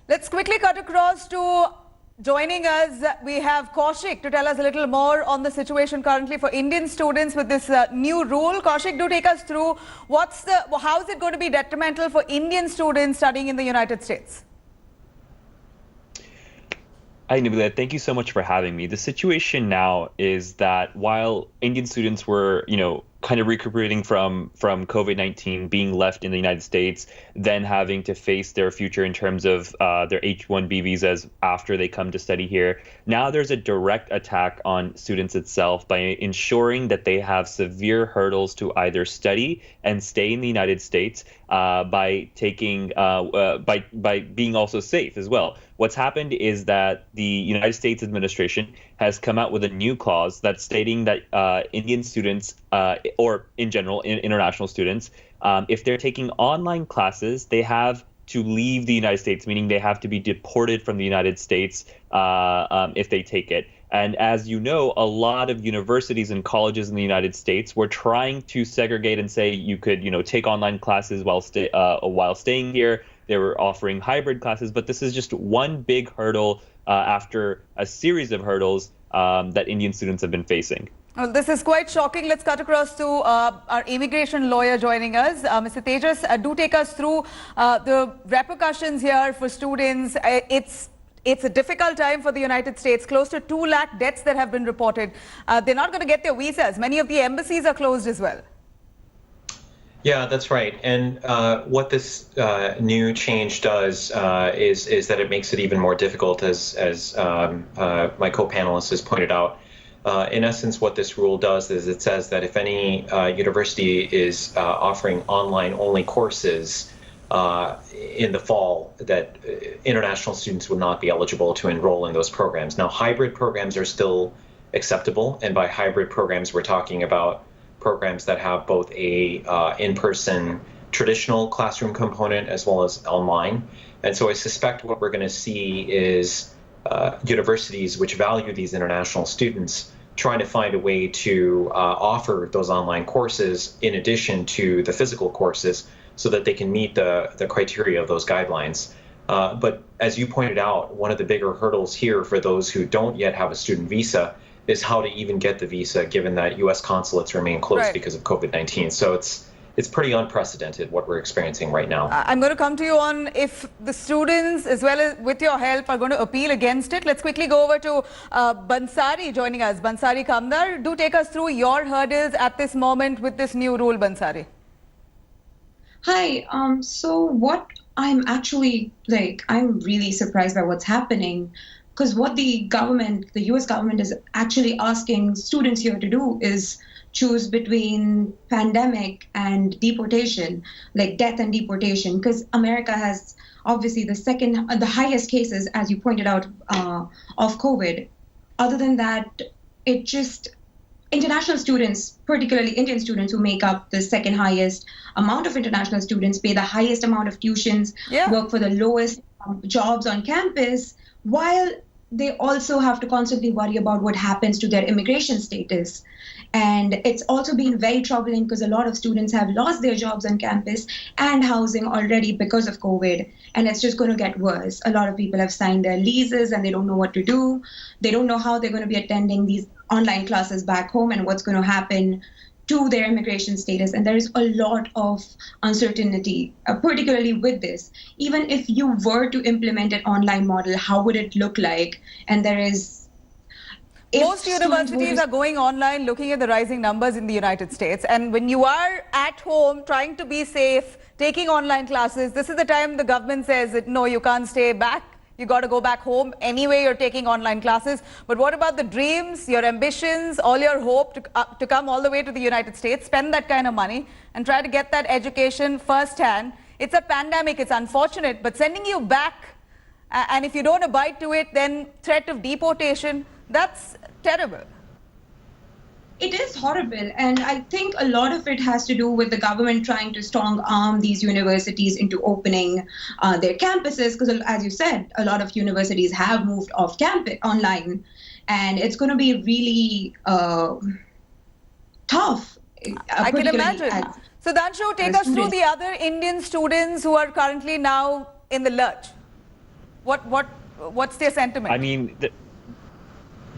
Let's quickly cut across to joining us. We have Kaushik to tell us a little more on the situation currently for Indian students with this new rule. Kaushik, do take us through how is it going to be detrimental for Indian students studying in the United States? Hi, Nibila. Thank you so much for having me. The situation now is that while Indian students were, kind of recuperating from COVID-19, being left in the United States, then having to face their future in terms of their H-1B visas after they come to study here, now there's a direct attack on students itself by ensuring that they have severe hurdles to either study and stay in the United States by being also safe as well. What's happened is that the United States administration has come out with a new clause that's stating that Indian students, or in general, international students, if they're taking online classes, they have to leave the United States, meaning they have to be deported from the United States if they take it. And as you know, a lot of universities and colleges in the United States were trying to segregate and say you could, take online classes while staying here. They were offering hybrid classes, but this is just one big hurdle after a series of hurdles that Indian students have been facing. Well, this is quite shocking. Let's cut across to our immigration lawyer joining us. Mr. Tejas, do take us through the repercussions here for students. It's a difficult time for the United States. Close to 2 lakh deaths that have been reported. They're not going to get their visas. Many of the embassies are closed as well. Yeah, that's right. And what this new change does is that it makes it even more difficult, as my co-panelist has pointed out. In essence, what this rule does is it says that if any university is offering online-only courses in the fall, that international students would not be eligible to enroll in those programs. Now, hybrid programs are still acceptable, and by hybrid programs, we're talking about programs that have both a in-person traditional classroom component as well as online. And so I suspect what we're going to see is universities which value these international students trying to find a way to offer those online courses in addition to the physical courses so that they can meet the criteria of those guidelines. But as you pointed out, one of the bigger hurdles here for those who don't yet have a student visa is how to even get the visa, given that U.S. consulates remain closed because of COVID-19. So it's pretty unprecedented what we're experiencing right now. I'm going to come to you on if the students, as well as with your help, are going to appeal against it. Let's quickly go over to Bansari joining us. Bansari Kamdar, do take us through your hurdles at this moment with this new rule, Bansari. Hi. So what I'm actually I'm really surprised by what's happening. Because what the U.S. government is actually asking students here to do is choose between pandemic and deportation, like death and deportation, because America has obviously the highest cases, as you pointed out, of COVID. Other than that, international students, particularly Indian students who make up the second highest amount of international students, pay the highest amount of tuitions, work for the lowest jobs on campus, while they also have to constantly worry about what happens to their immigration status. And it's also been very troubling because a lot of students have lost their jobs on campus and housing already because of COVID. And it's just going to get worse. A lot of people have signed their leases and they don't know what to do. They don't know how they're going to be attending these online classes back home and what's going to happen to their immigration status. And there is a lot of uncertainty, particularly with this. Even if you were to implement an online model, how would it look like? And most universities are going online, looking at the rising numbers in the United States. And when you are at home trying to be safe, taking online classes, this is the time the government says that, no, you can't stay back. You got to go back home. Anyway, you're taking online classes. But what about the dreams, your ambitions, all your hope to come all the way to the United States, spend that kind of money and try to get that education firsthand? It's a pandemic. It's unfortunate. But sending you back, and if you don't abide to it, then threat of deportation, that's terrible. It is horrible, and I think a lot of it has to do with the government trying to strong arm these universities into opening their campuses, because as you said, a lot of universities have moved off campus online, and it's going to be really tough. I can imagine. So Danshu, take us through the other Indian students who are currently now in the lurch. What's their sentiment? I mean,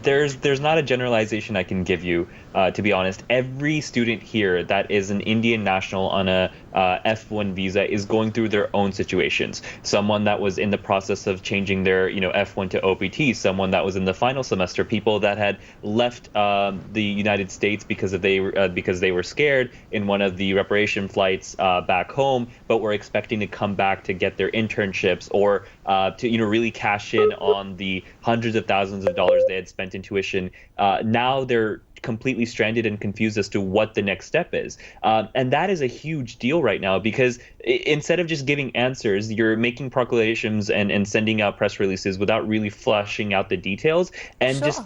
there's not a generalization I can give you, to be honest. Every student here that is an Indian national on a F1 visa is going through their own situations. Someone that was in the process of changing their F1 to OPT, someone that was in the final semester, people that had left the United States because they were scared in one of the reparation flights back home, but were expecting to come back to get their internships or to really cash in on the hundreds of thousands of dollars they had spent in tuition. Now they're completely stranded and confused as to what the next step is. And that is a huge deal right now, because instead of just giving answers, you're making proclamations and sending out press releases without really fleshing out the details and just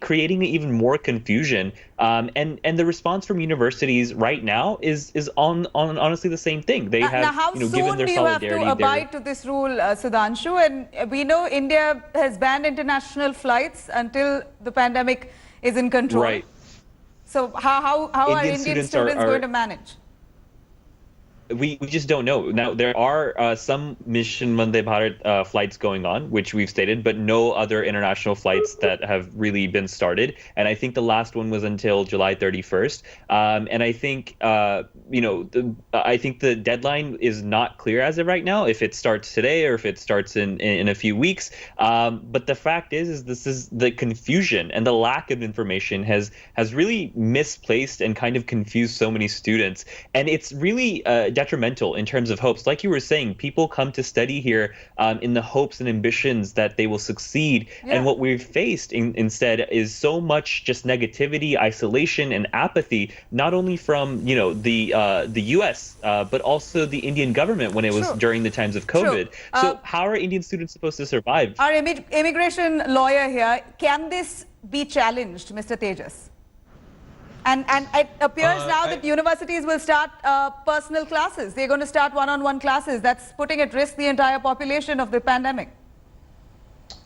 creating even more confusion. And the response from universities right now is on honestly the same thing. They have, now how given soon their do you have to abide to this rule, Sudhanshu? And we know India has banned international flights until the pandemic is in control. Right. So how are Indian students going to manage? We just don't know. Now, there are some Mission Vande Bharat flights going on, which we've stated, but no other international flights that have really been started. And I think the last one was until July 31st. And I think, I think the deadline is not clear as of right now, if it starts today or if it starts in a few weeks. But the fact is this is the confusion and the lack of information has really misplaced and kind of confused so many students. And it's really detrimental in terms of hopes. Like you were saying, people come to study here in the hopes and ambitions that they will succeed. Yeah. And what we've faced instead is so much just negativity, isolation, and apathy, not only from the U.S. But also the Indian government when it was during the times of COVID. So how are Indian students supposed to survive? Our immigration lawyer here, can this be challenged, Mr. Tejas? And it appears now that universities will start personal classes. They're going to start one-on-one classes. That's putting at risk the entire population of the pandemic.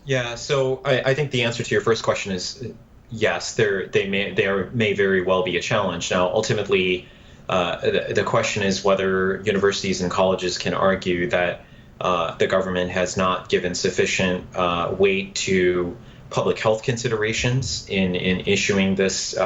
Yeah, so I think the answer to your first question is yes, they may very well be a challenge. Now, ultimately, the question is whether universities and colleges can argue that the government has not given sufficient weight to public health considerations in issuing this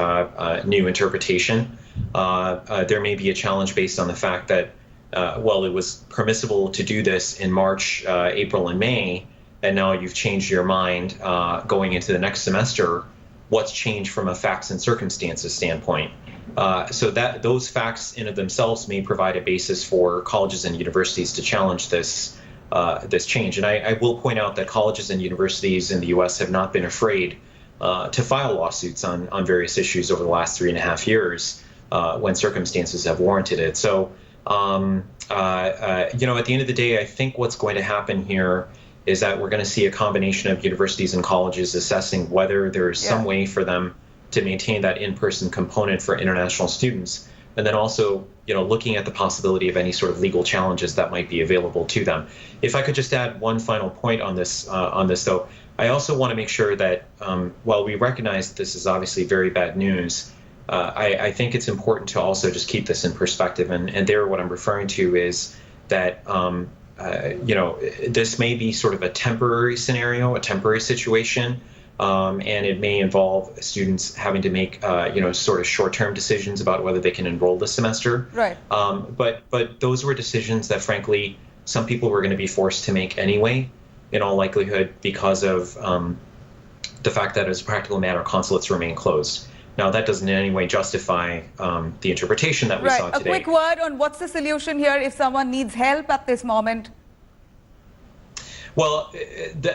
new interpretation. There may be a challenge based on the fact that, it was permissible to do this in March, April, and May, and now you've changed your mind going into the next semester. What's changed from a facts and circumstances standpoint? So that those facts in of themselves may provide a basis for colleges and universities to challenge this change. And I will point out that colleges and universities in the U.S. have not been afraid to file lawsuits on various issues over the last 3.5 years when circumstances have warranted it. So, at the end of the day, I think what's going to happen here is that we're going to see a combination of universities and colleges assessing whether there is some way for them to maintain that in-person component for international students. And then also, looking at the possibility of any sort of legal challenges that might be available to them. If I could just add one final point on this, though, I also want to make sure that while we recognize that this is obviously very bad news, I think it's important to also just keep this in perspective. And there, what I'm referring to is that, this may be sort of a temporary scenario, a temporary situation. And it may involve students having to make, sort of short-term decisions about whether they can enroll this semester. Right. But those were decisions that, frankly, some people were going to be forced to make anyway, in all likelihood, because of the fact that, as a practical matter, consulates remain closed. Now, that doesn't in any way justify the interpretation that we saw today. A quick word on what's the solution here if someone needs help at this moment. Well,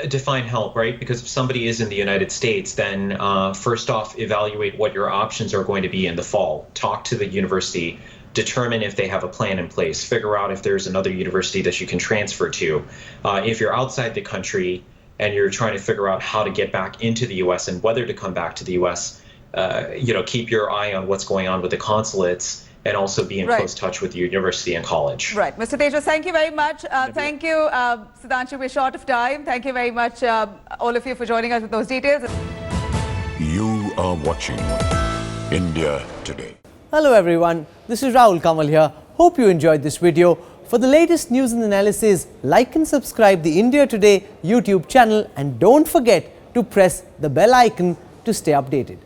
define help, right? Because if somebody is in the United States, then first off, evaluate what your options are going to be in the fall. Talk to the university, determine if they have a plan in place, figure out if there's another university that you can transfer to. If you're outside the country and you're trying to figure out how to get back into the U.S. and whether to come back to the U.S., keep your eye on what's going on with the consulates and also be in close touch with the university and college. Right. Mr. Tejas, thank you very much. Thank you, Sudhanshu. We're short of time. Thank you very much, all of you, for joining us with those details. You are watching India Today. Hello everyone, this is Rahul Kamal here. Hope you enjoyed this video. For the latest news and analysis, like and subscribe the India Today YouTube channel and don't forget to press the bell icon to stay updated.